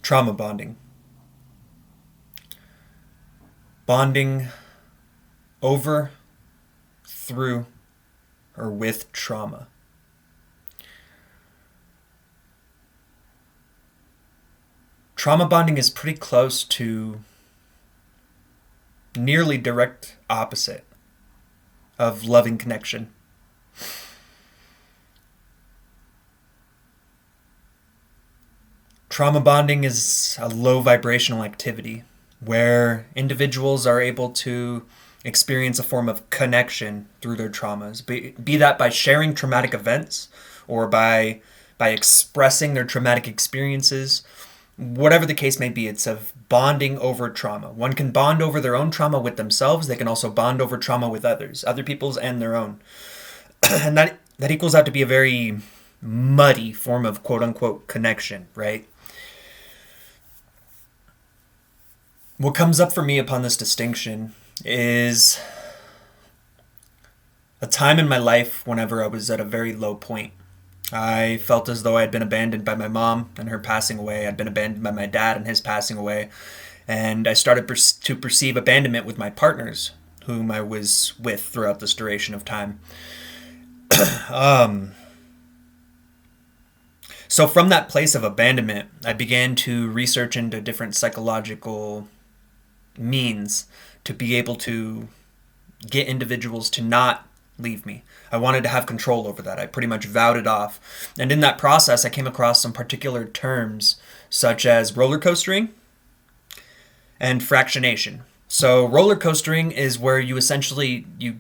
Trauma bonding. Bonding over, through, or with trauma. Trauma bonding is pretty close to nearly direct opposite of loving connection. Trauma bonding is a low vibrational activity where individuals are able to experience a form of connection through their traumas, be that by sharing traumatic events or by expressing their traumatic experiences. Whatever the case may be, it's of bonding over trauma. One can bond over their own trauma with themselves. They can also bond over trauma with others, other people's and their own. And that equals out to be a very muddy form of quote unquote connection, right? What comes up for me upon this distinction is a time in my life whenever I was at a very low point. I felt as though I had been abandoned by my mom and her passing away. I'd been abandoned by my dad and his passing away. And I started to perceive abandonment with my partners, whom I was with throughout this duration of time. So from that place of abandonment, I began to research into different psychological means to be able to get individuals to not leave me. I wanted to have control over that. I pretty much vowed it off. And in that process, I came across some particular terms such as roller coastering and fractionation. So roller coastering is where you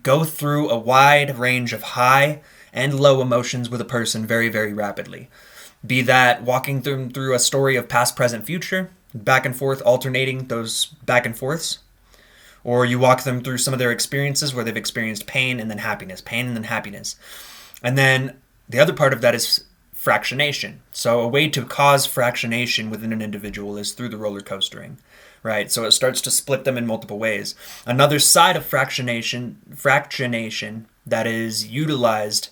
go through a wide range of high and low emotions with a person very, very rapidly. Be that walking through a story of past, present, future, back and forth, alternating those back and forths. Or you walk them through some of their experiences where they've experienced pain and then happiness, pain and then happiness. And then the other part of that is fractionation. So a way to cause fractionation within an individual is through the roller coastering, right? So it starts to split them in multiple ways. Another side of fractionation that is utilized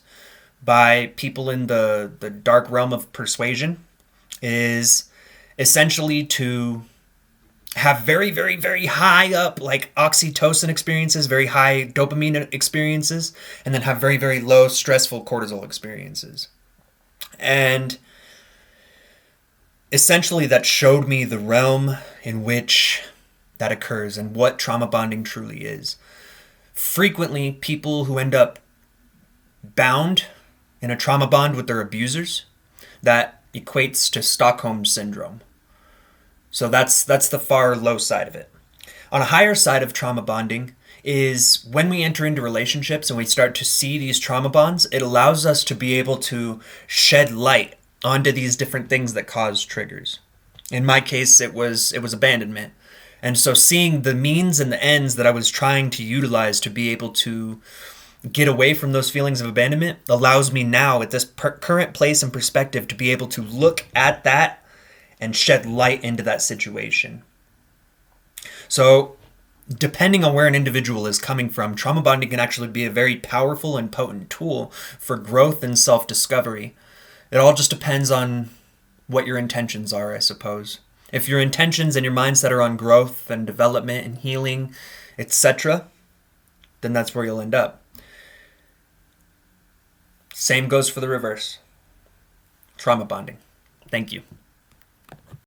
by people in the dark realm of persuasion is essentially to have very, very, very high up like oxytocin experiences, very high dopamine experiences, and then have very, very low stressful cortisol experiences. And essentially that showed me the realm in which that occurs and what trauma bonding truly is. Frequently, people who end up bound in a trauma bond with their abusers, that equates to Stockholm syndrome. So that's the far low side of it. On a higher side of trauma bonding is when we enter into relationships and we start to see these trauma bonds, it allows us to be able to shed light onto these different things that cause triggers. In my case, it was abandonment. And so seeing the means and the ends that I was trying to utilize to be able to get away from those feelings of abandonment allows me now at this current place and perspective to be able to look at that and shed light into that situation. So depending on where an individual is coming from, trauma bonding can actually be a very powerful and potent tool for growth and self-discovery. It all just depends on what your intentions are, I suppose. If your intentions and your mindset are on growth and development and healing, etc., then that's where you'll end up. Same goes for the reverse. Trauma bonding. Thank you.